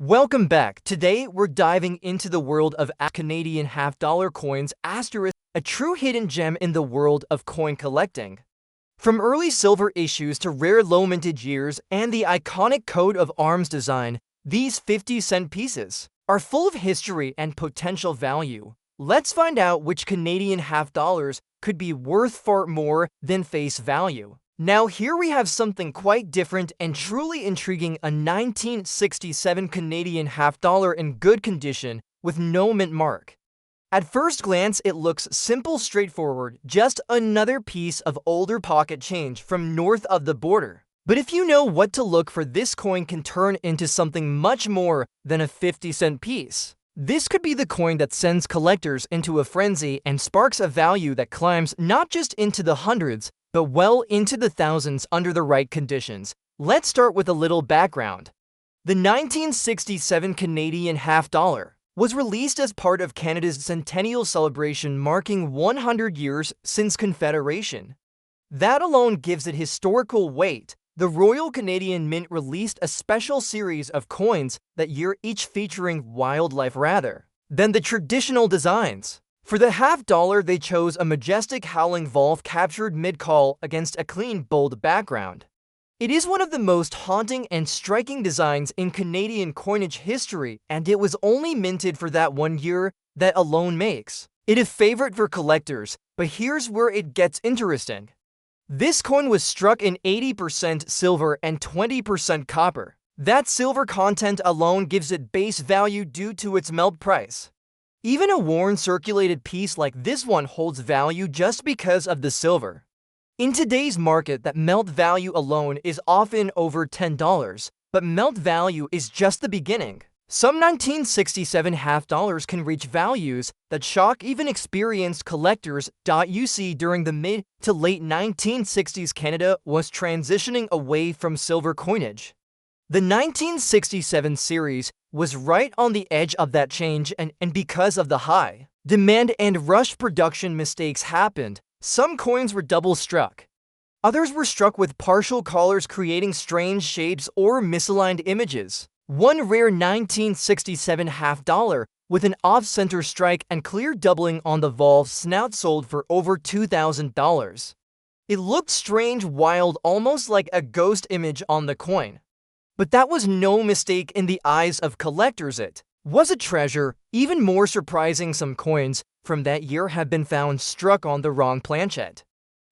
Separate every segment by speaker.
Speaker 1: Welcome back. Today, we're diving into the world of Canadian half-dollar coins asterisk, a true hidden gem in the world of coin collecting. From early silver issues to rare low-mintage years and the iconic coat of arms design, these 50-cent pieces are full of history and potential value. Let's find out which Canadian half-dollars could be worth far more than face value. Now here we have something quite different and truly intriguing, a 1967 Canadian half-dollar in good condition with no mint mark. At first glance it looks simple, straightforward, just another piece of older pocket change from north of the border. But if you know what to look for, this coin can turn into something much more than a 50-cent piece. This could be the coin that sends collectors into a frenzy and sparks a value that climbs not just into the hundreds, but well into the thousands under the right conditions. Let's start with a little background. The 1967 Canadian half-dollar was released as part of Canada's centennial celebration marking 100 years since Confederation. That alone gives it historical weight. The Royal Canadian Mint released a special series of coins that year, each featuring wildlife rather than the traditional designs. For the half-dollar, they chose a majestic howling wolf captured mid-call against a clean, bold background. It is one of the most haunting and striking designs in Canadian coinage history, and it was only minted for that 1 year. That alone makes it a favorite for collectors. But here's where it gets interesting. This coin was struck in 80% silver and 20% copper. That silver content alone gives it base value due to its melt price. Even a worn circulated piece like this one holds value just because of the silver. In today's market, that melt value alone is often over $10, but melt value is just the beginning. Some 1967 half-dollars can reach values that shock even experienced collectors. You see, during the mid to late 1960s, Canada was transitioning away from silver coinage. The 1967 series was right on the edge of that change, and because of the high demand and rushed production, mistakes happened. Some coins were double struck. Others were struck with partial collars, creating strange shapes or misaligned images. One rare 1967 half-dollar with an off-center strike and clear doubling on the valve snout sold for over $2,000. It looked strange, wild, almost like a ghost image on the coin. But that was no mistake in the eyes of collectors. It was a treasure. Even more surprising, some coins from that year have been found struck on the wrong planchet.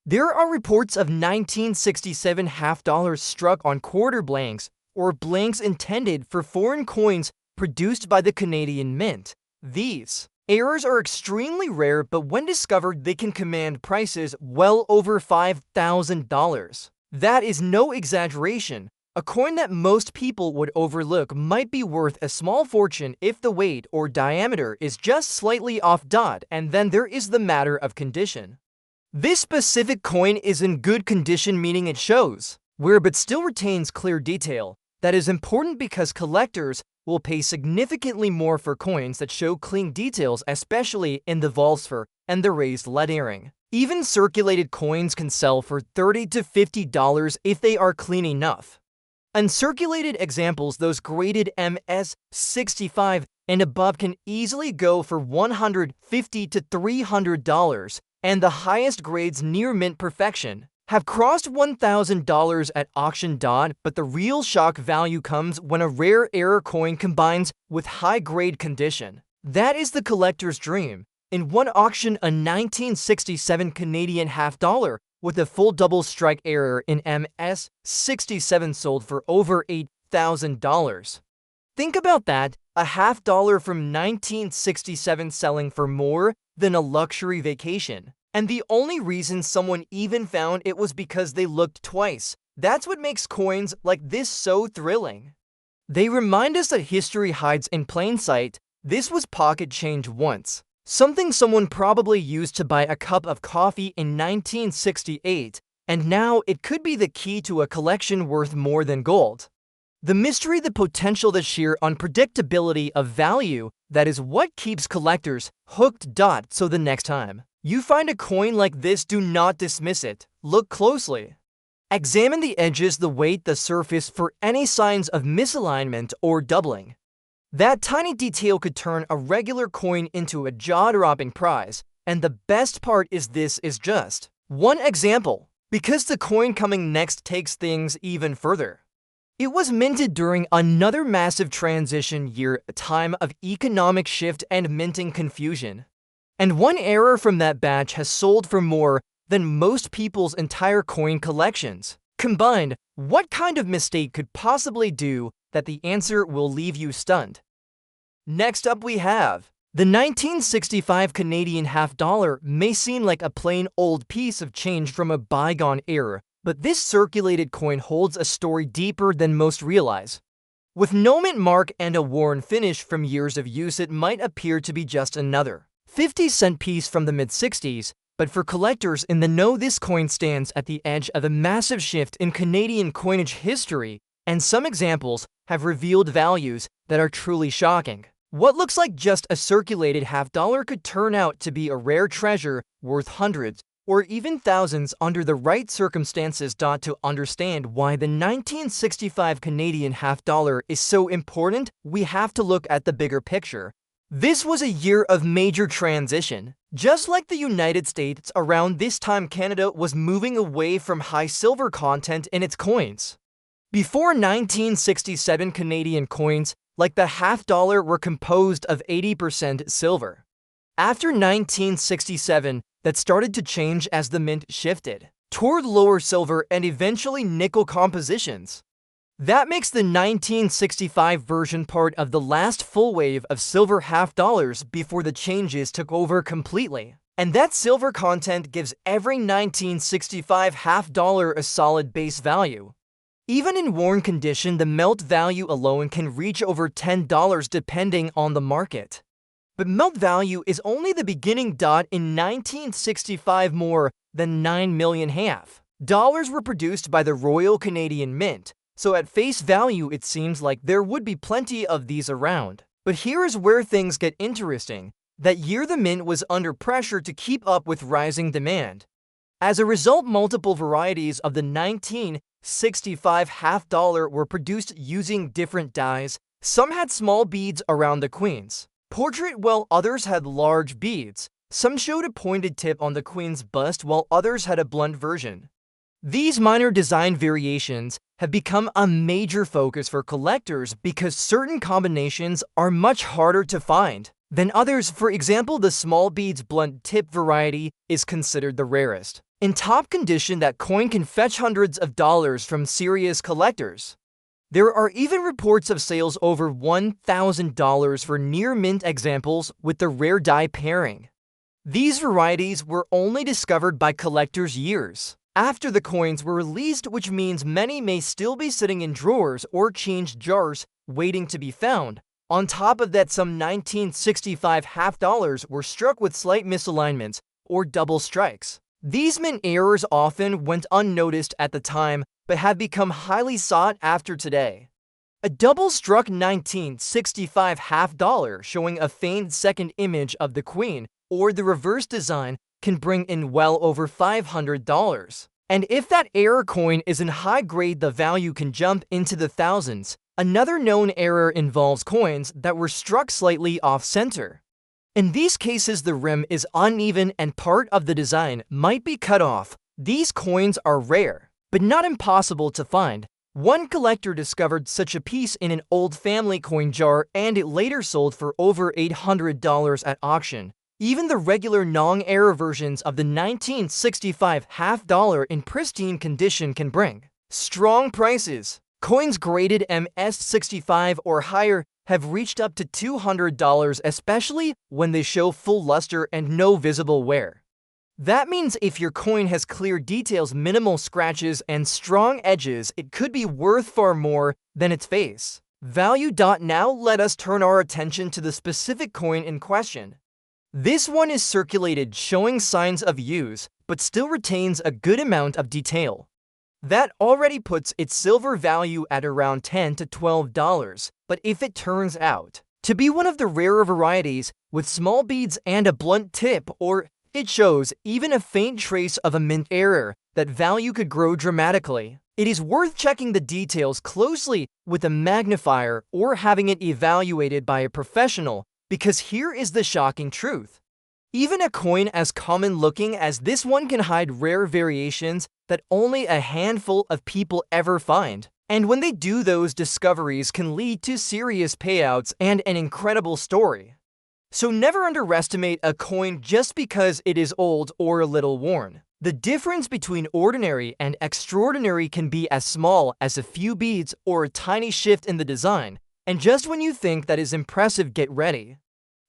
Speaker 1: There are reports of 1967 half-dollars struck on quarter blanks or blanks intended for foreign coins produced by the Canadian Mint. These errors are extremely rare, but when discovered, they can command prices well over $5,000. That is no exaggeration. A coin that most people would overlook might be worth a small fortune if the weight or diameter is just slightly off. And then there is the matter of condition. This specific coin is in good condition, meaning it shows wear but still retains clear detail. That is important because collectors will pay significantly more for coins that show clean details, especially in the valve and the raised lead earring. Even circulated coins can sell for $30 to $50 if they are clean enough. Uncirculated examples, those graded MS65 and above, can easily go for $150 to $300, and the highest grades near mint perfection have crossed $1,000 at auction. But the real shock value comes when a rare error coin combines with high-grade condition. That is the collector's dream. In one auction, a 1967 Canadian half-dollar with a full double strike error in MS67 sold for over $8,000. Think about that, a half-dollar from 1967 selling for more than a luxury vacation. And the only reason someone even found it was because they looked twice. That's what makes coins like this so thrilling. They remind us that history hides in plain sight. This was pocket change once. Something someone probably used to buy a cup of coffee in 1968, and now it could be the key to a collection worth more than gold. The mystery, the potential, the sheer unpredictability of value, that is what keeps collectors hooked. So the next time you find a coin like this, do not dismiss it. Look closely. Examine the edges, the weight, the surface for any signs of misalignment or doubling. That tiny detail could turn a regular coin into a jaw-dropping prize, and the best part is this is just one example, because the coin coming next takes things even further. It was minted during another massive transition year, a time of economic shift and minting confusion. And one error from that batch has sold for more than most people's entire coin collections. Combined, what kind of mistake could possibly do that? The answer will leave you stunned. Next up we have the 1965 Canadian half-dollar. May seem like a plain old piece of change from a bygone era, but this circulated coin holds a story deeper than most realize. With no mint mark and a worn finish from years of use, it might appear to be just another 50-cent piece from the mid-60s, but for collectors in the know, this coin stands at the edge of a massive shift in Canadian coinage history, and some examples have revealed values that are truly shocking. What looks like just a circulated half-dollar could turn out to be a rare treasure worth hundreds or even thousands under the right circumstances. To understand why the 1965 Canadian half-dollar is so important, we have to look at the bigger picture. This was a year of major transition. Just like the United States, around this time Canada was moving away from high silver content in its coins. Before 1967, Canadian coins, like the half-dollar, were composed of 80% silver. After 1967, that started to change as the mint shifted toward lower silver and eventually nickel compositions. That makes the 1965 version part of the last full wave of silver half-dollars before the changes took over completely. And that silver content gives every 1965 half-dollar a solid base value. Even in worn condition, the melt value alone can reach over $10 depending on the market. But melt value is only the beginning. In 1965, more than 9 million half-dollars were produced by the Royal Canadian Mint, so at face value it seems like there would be plenty of these around. But here is where things get interesting. That year the mint was under pressure to keep up with rising demand. As a result, multiple varieties of the 1965 half-dollar were produced using different dies. Some had small beads around the queen's portrait, while others had large beads. Some showed a pointed tip on the queen's bust, while others had a blunt version. These minor design variations have become a major focus for collectors because certain combinations are much harder to find than others. For example, the small beads blunt tip variety is considered the rarest. In top condition, that coin can fetch hundreds of dollars from serious collectors. There are even reports of sales over $1,000 for near-mint examples with the rare die pairing. These varieties were only discovered by collectors years after the coins were released, which means many may still be sitting in drawers or change jars waiting to be found. On top of that, some 1965 half-dollars were struck with slight misalignments or double strikes. These mint errors often went unnoticed at the time, but have become highly sought after today. A double-struck 1965 half-dollar showing a faint second image of the queen or the reverse design can bring in well over $500. And if that error coin is in high grade, the value can jump into the thousands. Another known error involves coins that were struck slightly off-center. In these cases, the rim is uneven and part of the design might be cut off. These coins are rare, but not impossible to find. One collector discovered such a piece in an old family coin jar, and it later sold for over $800 at auction. Even the regular non-error versions of the 1965 half-dollar in pristine condition can bring strong prices. Coins graded MS65 or higher have reached up to $200, especially when they show full luster and no visible wear. That means if your coin has clear details, minimal scratches, and strong edges, it could be worth far more than its face value. Now let us turn our attention to the specific coin in question. This one is circulated, showing signs of use, but still retains a good amount of detail. That already puts its silver value at around $10 to $12, but if it turns out to be one of the rarer varieties with small beads and a blunt tip, or it shows even a faint trace of a mint error, that value could grow dramatically. It is worth checking the details closely with a magnifier or having it evaluated by a professional, because here is the shocking truth. Even a coin as common-looking as this one can hide rare variations that only a handful of people ever find. And when they do, those discoveries can lead to serious payouts and an incredible story. So never underestimate a coin just because it is old or a little worn. The difference between ordinary and extraordinary can be as small as a few beads or a tiny shift in the design. And just when you think that is impressive, get ready.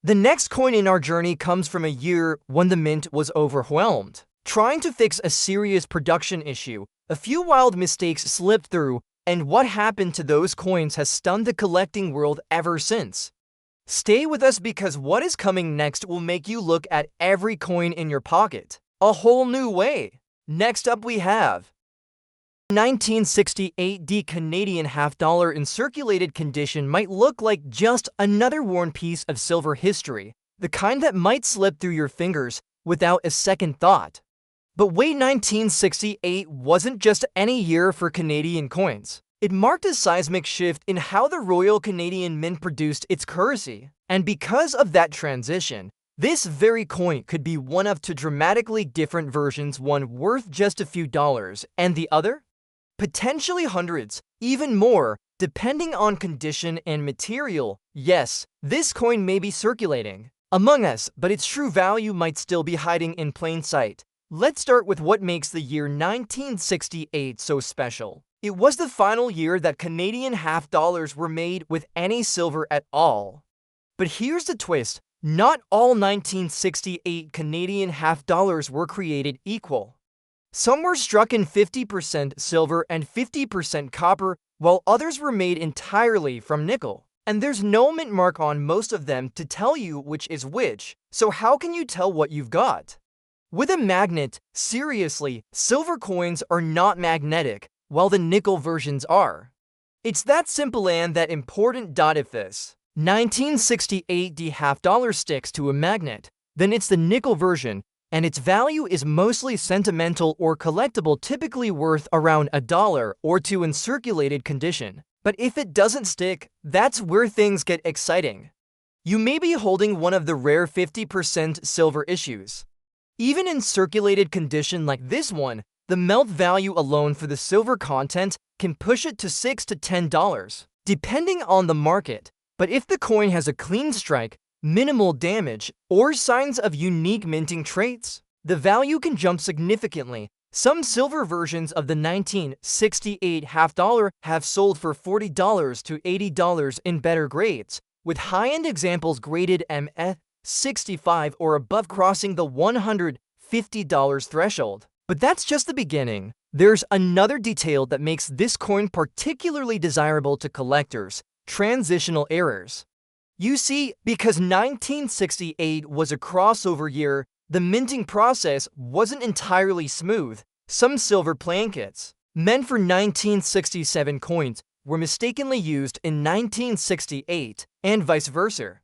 Speaker 1: The next coin in our journey comes from a year when the mint was overwhelmed. Trying to fix a serious production issue, a few wild mistakes slipped through, and what happened to those coins has stunned the collecting world ever since. Stay with us because what is coming next will make you look at every coin in your pocket a whole new way. Next up we have 1968 D Canadian half-dollar in circulated condition might look like just another worn piece of silver history, the kind that might slip through your fingers without a second thought. But wait, 1968 wasn't just any year for Canadian coins. It marked a seismic shift in how the Royal Canadian Mint produced its currency. And because of that transition, this very coin could be one of two dramatically different versions, one worth just a few dollars, and the other? Potentially hundreds, even more, depending on condition and material. Yes, this coin may be circulating among us, but its true value might still be hiding in plain sight. Let's start with what makes the year 1968 so special. It was the final year that Canadian half-dollars were made with any silver at all. But here's the twist. Not all 1968 Canadian half-dollars were created equal. Some were struck in 50% silver and 50% copper, while others were made entirely from nickel. And there's no mint mark on most of them to tell you which is which, so how can you tell what you've got? With a magnet, seriously, silver coins are not magnetic, while the nickel versions are. It's that simple and that important. If this 1968 D half-dollar sticks to a magnet, then it's the nickel version, and its value is mostly sentimental or collectible, typically worth around $1 or $2 in circulated condition. But if it doesn't stick, that's where things get exciting. You may be holding one of the rare 50% silver issues. Even in circulated condition like this one, the melt value alone for the silver content can push it to $6 to $10, depending on the market. But if the coin has a clean strike, minimal damage, or signs of unique minting traits, the value can jump significantly. Some silver versions of the 1968 half-dollar have sold for $40 to $80 in better grades, with high-end examples graded M65 or above crossing the $150 threshold. But that's just the beginning. There's another detail that makes this coin particularly desirable to collectors: transitional errors. You see, because 1968 was a crossover year, the minting process wasn't entirely smooth. Some silver plankets meant for 1967 coins were mistakenly used in 1968, and vice versa.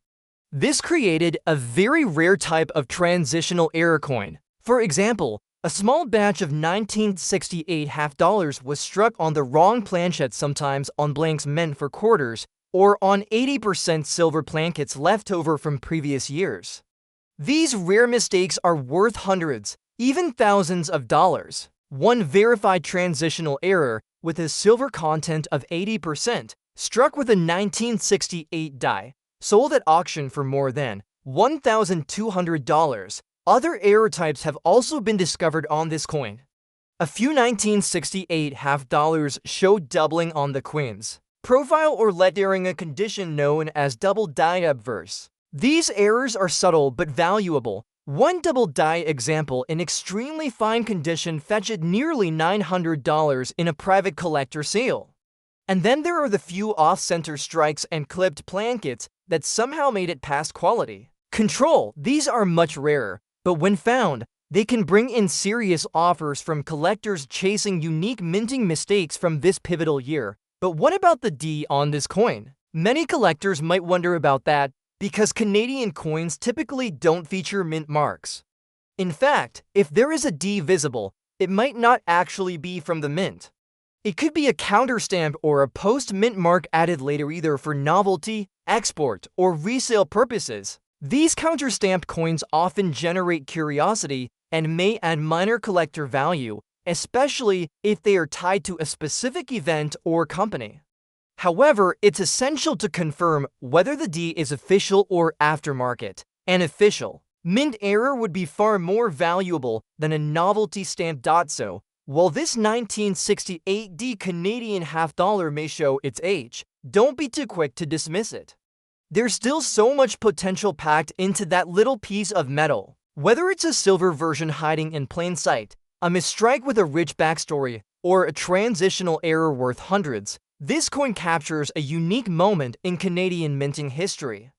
Speaker 1: This created a very rare type of transitional error coin. For example, a small batch of 1968 half-dollars was struck on the wrong planchet, sometimes on blanks meant for quarters, or on 80% silver plankets left over from previous years. These rare mistakes are worth hundreds, even thousands of dollars. One verified transitional error with a silver content of 80%, struck with a 1968 die, sold at auction for more than $1,200. Other error types have also been discovered on this coin. A few 1968 half-dollars showed doubling on the coin's profile or lead during a condition known as double die obverse. These errors are subtle but valuable. One double die example in extremely fine condition fetched nearly $900 in a private collector sale. And then there are the few off-center strikes and clipped plankets that somehow made it past quality control. These are much rarer, but when found, they can bring in serious offers from collectors chasing unique minting mistakes from this pivotal year. But what about the D on this coin? Many collectors might wonder about that, because Canadian coins typically don't feature mint marks. In fact, if there is a D visible, it might not actually be from the mint. It could be a counterstamp or a post-mint mark added later either for novelty, export, or resale purposes. These counterstamped coins often generate curiosity and may add minor collector value, especially if they are tied to a specific event or company. However, it's essential to confirm whether the D is official or aftermarket. An official mint error would be far more valuable than a novelty stamp. So, while this 1968 D Canadian half-dollar may show its age, don't be too quick to dismiss it. There's still so much potential packed into that little piece of metal. Whether it's a silver version hiding in plain sight, a misstrike with a rich backstory, or a transitional error worth hundreds, this coin captures a unique moment in Canadian minting history.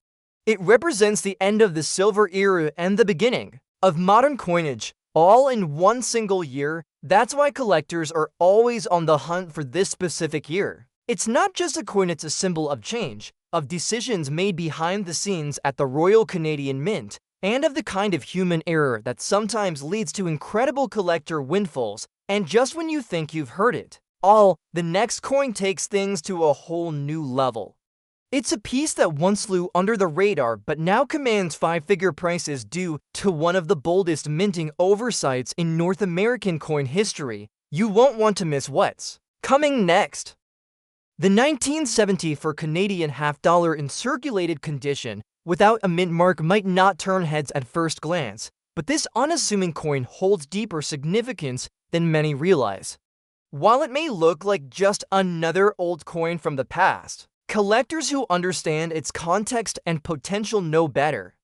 Speaker 1: It represents the end of the silver era and the beginning of modern coinage, all in one single year. That's why collectors are always on the hunt for this specific year. It's not just a coin, it's a symbol of change, of decisions made behind the scenes at the Royal Canadian Mint, and of the kind of human error that sometimes leads to incredible collector windfalls. And just when you think you've heard it all, the next coin takes things to a whole new level. It's a piece that once flew under the radar but now commands five-figure prices due to one of the boldest minting oversights in North American coin history. You won't want to miss what's coming next. The 1970 for Canadian half-dollar in circulated condition without a mint mark might not turn heads at first glance, but this unassuming coin holds deeper significance than many realize. While it may look like just another old coin from the past, collectors who understand its context and potential know better.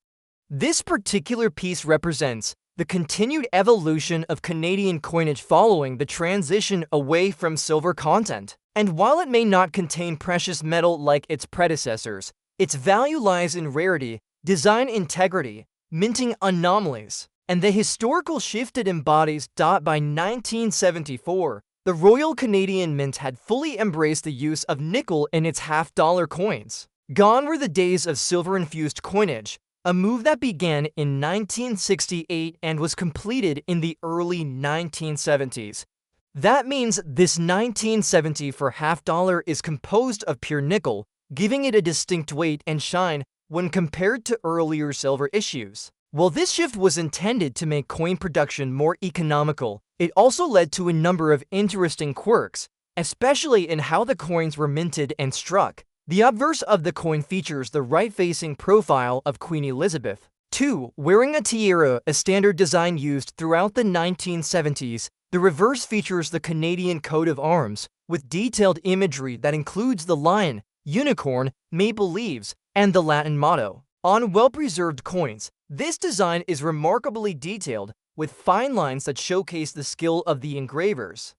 Speaker 1: This particular piece represents the continued evolution of Canadian coinage following the transition away from silver content. And while it may not contain precious metal like its predecessors, its value lies in rarity, design integrity, minting anomalies, and the historical shift it embodies. By 1974, the Royal Canadian Mint had fully embraced the use of nickel in its half-dollar coins. Gone were the days of silver-infused coinage, a move that began in 1968 and was completed in the early 1970s. That means this 1970 for half-dollar is composed of pure nickel, giving it a distinct weight and shine when compared to earlier silver issues. While this shift was intended to make coin production more economical, it also led to a number of interesting quirks, especially in how the coins were minted and struck. The obverse of the coin features the right-facing profile of Queen Elizabeth II, wearing a tiara, a standard design used throughout the 1970s. The reverse features the Canadian coat of arms, with detailed imagery that includes the lion, unicorn, maple leaves, and the Latin motto. On well-preserved coins, this design is remarkably detailed, with fine lines that showcase the skill of the engravers.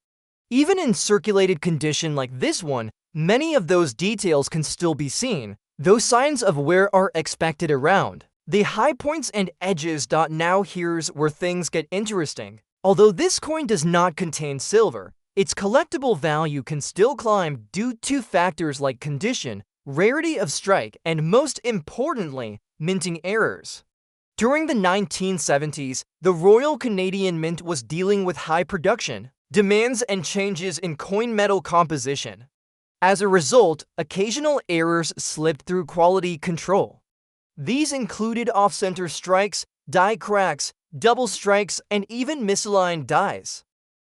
Speaker 1: Even in circulated condition like this one, many of those details can still be seen, though signs of wear are expected around the high points and edges. Now here's where things get interesting. Although this coin does not contain silver, its collectible value can still climb due to factors like condition, rarity of strike, and most importantly, minting errors. During the 1970s, the Royal Canadian Mint was dealing with high production demands and changes in coin metal composition. As a result, occasional errors slipped through quality control. These included off-center strikes, die cracks, double strikes, and even misaligned dies.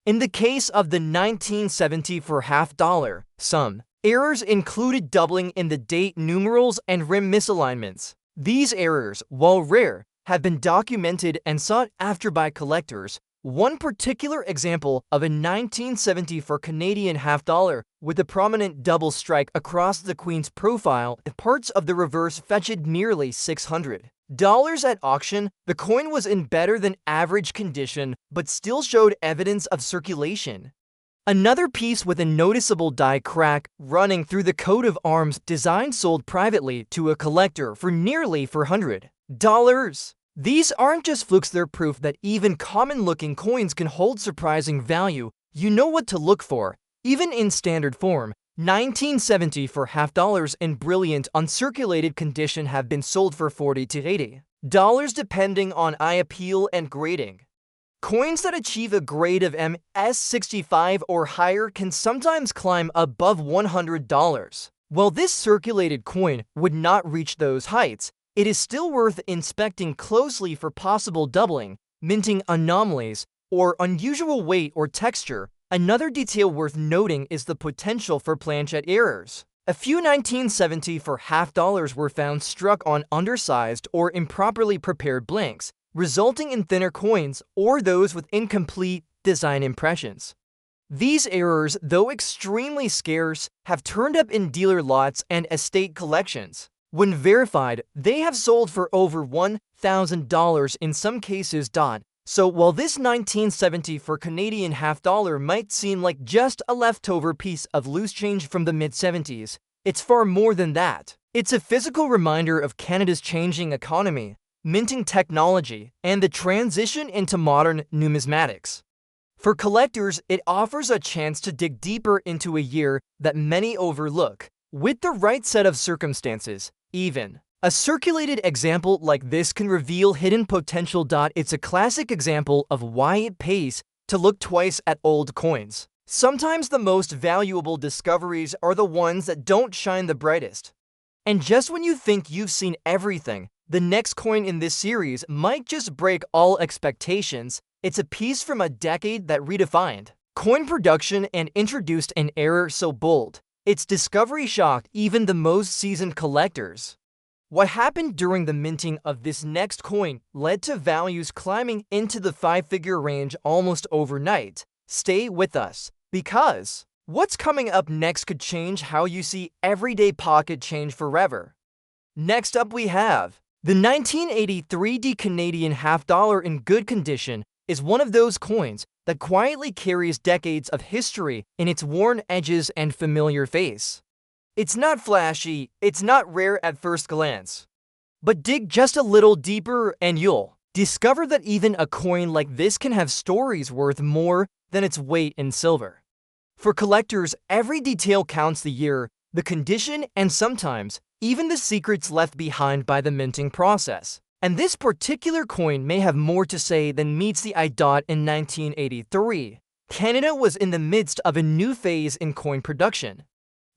Speaker 1: In the case of the 1970 for half-dollar, some errors included doubling in the date numerals and rim misalignments. These errors, while rare, have been documented and sought after by collectors. One particular example of a 1970 for Canadian half-dollar with a prominent double strike across the Queen's profile, parts of the reverse fetched nearly $600 at auction. The coin was in better than average condition, but still showed evidence of circulation. Another piece with a noticeable die crack running through the coat of arms design sold privately to a collector for nearly $400. These aren't just flukes, they're proof that even common-looking coins can hold surprising value. You know what to look for. Even in standard form, 1970 for half-dollars in brilliant uncirculated condition have been sold for $40 to $80 depending on eye appeal and grading. Coins that achieve a grade of MS65 or higher can sometimes climb above $100. While this circulated coin would not reach those heights, it is still worth inspecting closely for possible doubling, minting anomalies, or unusual weight or texture. Another detail worth noting is the potential for planchet errors. A few 1970 for half dollars were found struck on undersized or improperly prepared blanks, resulting in thinner coins or those with incomplete design impressions. These errors, though extremely scarce, have turned up in dealer lots and estate collections. When verified, they have sold for over $1,000 in some cases. So while this 1970 for Canadian half dollar might seem like just a leftover piece of loose change from the mid-70s, it's far more than that. It's a physical reminder of Canada's changing economy, minting technology, and the transition into modern numismatics. For collectors, it offers a chance to dig deeper into a year that many overlook, with the right set of circumstances, even. A circulated example like this can reveal hidden potential. It's a classic example of why it pays to look twice at old coins. Sometimes the most valuable discoveries are the ones that don't shine the brightest. And just when you think you've seen everything, the next coin in this series might just break all expectations. It's a piece from a decade that redefined coin production and introduced an era so bold, its discovery shocked even the most seasoned collectors. What happened during the minting of this next coin led to values climbing into the five-figure range almost overnight. Stay with us, because what's coming up next could change how you see everyday pocket change forever. Next up we have the 1983 Canadian half dollar in good condition is one of those coins that quietly carries decades of history in its worn edges and familiar face. It's not flashy, it's not rare at first glance. But dig just a little deeper and you'll discover that even a coin like this can have stories worth more than its weight in silver. For collectors, every detail counts: the year, the condition, and sometimes even the secrets left behind by the minting process. And this particular coin may have more to say than meets the eye. In 1983, Canada was in the midst of a new phase in coin production.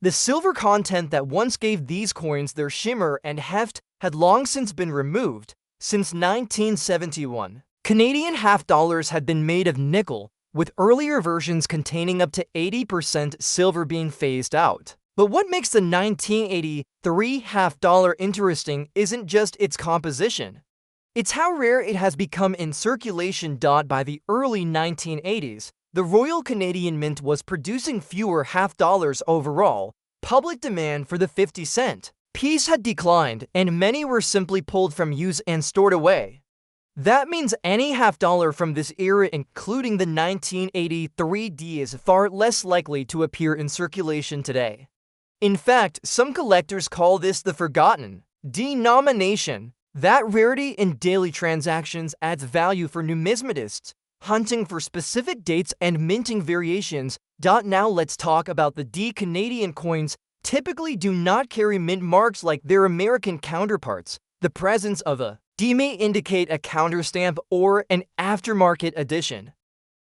Speaker 1: The silver content that once gave these coins their shimmer and heft had long since been removed. Since 1971, Canadian half dollars had been made of nickel, with earlier versions containing up to 80% silver being phased out. But what makes the 1983 half dollar interesting isn't just its composition. It's how rare it has become in circulation. By the early 1980s, the Royal Canadian Mint was producing fewer half dollars overall. Public demand for the 50-cent piece had declined, and many were simply pulled from use and stored away. That means any half dollar from this era, including the 1983 D, is far less likely to appear in circulation today. In fact, some collectors call this the forgotten denomination. That rarity in daily transactions adds value for numismatists hunting for specific dates and minting variations. Now let's talk about the D. Canadian coins typically do not carry mint marks like their American counterparts. The presence of a D may indicate a counterstamp or an aftermarket edition.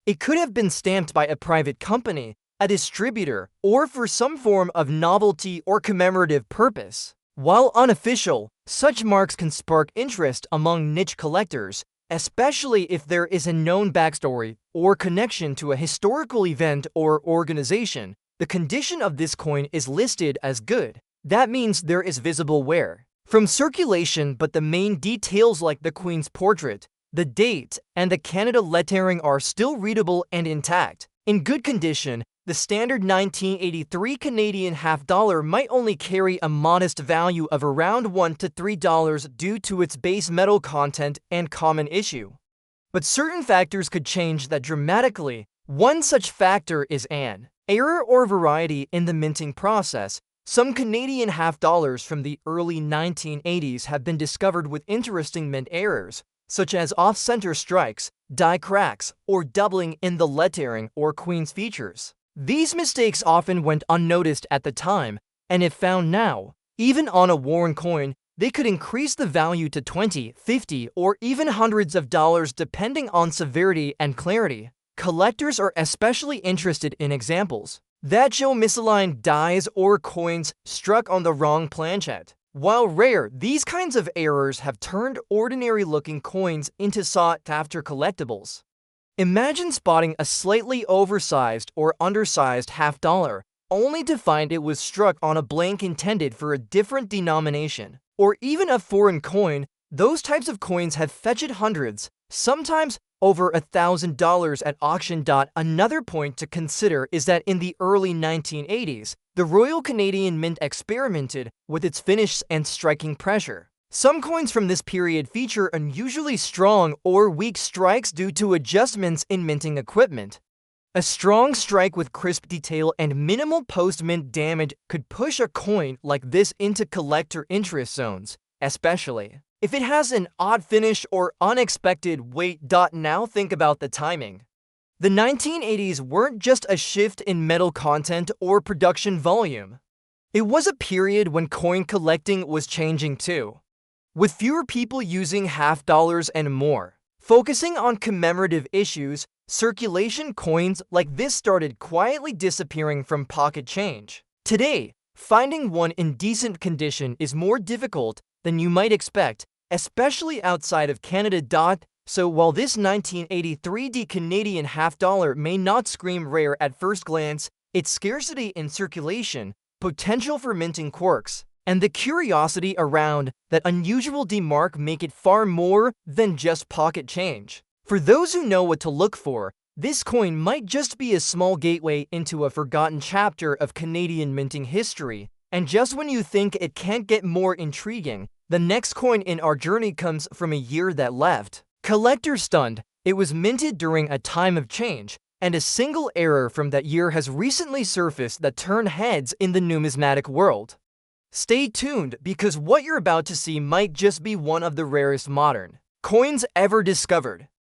Speaker 1: It could have been stamped by a private company, a distributor, or for some form of novelty or commemorative purpose. While unofficial, such marks can spark interest among niche collectors, especially if there is a known backstory or connection to a historical event or organization. The condition of this coin is listed as good. That means there is visible wear from circulation, but the main details like the Queen's portrait, the date, and the Canada lettering are still readable and intact. In good condition, the standard 1983 Canadian half dollar might only carry a modest value of around $1 to $3 due to its base metal content and common issue. But certain factors could change that dramatically. One such factor is an error or variety in the minting process. Some Canadian half dollars from the early 1980s have been discovered with interesting mint errors, such as off-center strikes, die cracks, or doubling in the lettering or Queen's features. These mistakes often went unnoticed at the time, and if found now, even on a worn coin, They could increase the value to 20, 50, or even hundreds of dollars depending on severity and clarity. Collectors are especially interested in examples that show misaligned dies or coins struck on the wrong planchet. While rare, these kinds of errors have turned ordinary-looking coins into sought-after collectibles. Imagine spotting a slightly oversized or undersized half-dollar, only to find it was struck on a blank intended for a different denomination. Or even a foreign coin. Those types of coins have fetched hundreds, sometimes over $1,000 at auction. Another point to consider is that in the early 1980s, the Royal Canadian Mint experimented with its finish and striking pressure. Some coins from this period feature unusually strong or weak strikes due to adjustments in minting equipment. A strong strike with crisp detail and minimal post-mint damage could push a coin like this into collector interest zones, especially if it has an odd finish or unexpected weight. Now think about the timing. The 1980s weren't just a shift in metal content or production volume. It was a period when coin collecting was changing too, with fewer people using half dollars and more focusing on commemorative issues. Circulation coins like this started quietly disappearing from pocket change. Today, finding one in decent condition is more difficult than you might expect, especially outside of Canada. So while this 1983 Canadian half-dollar may not scream rare at first glance, its scarcity in circulation, potential for minting quirks, and the curiosity around that unusual mark make it far more than just pocket change. For those who know what to look for, this coin might just be a small gateway into a forgotten chapter of Canadian minting history. And just when you think it can't get more intriguing, the next coin in our journey comes from a year that left collectors stunned. It was minted during a time of change, and a single error from that year has recently surfaced that turned heads in the numismatic world. Stay tuned, because what you're about to see might just be one of the rarest modern coins ever discovered.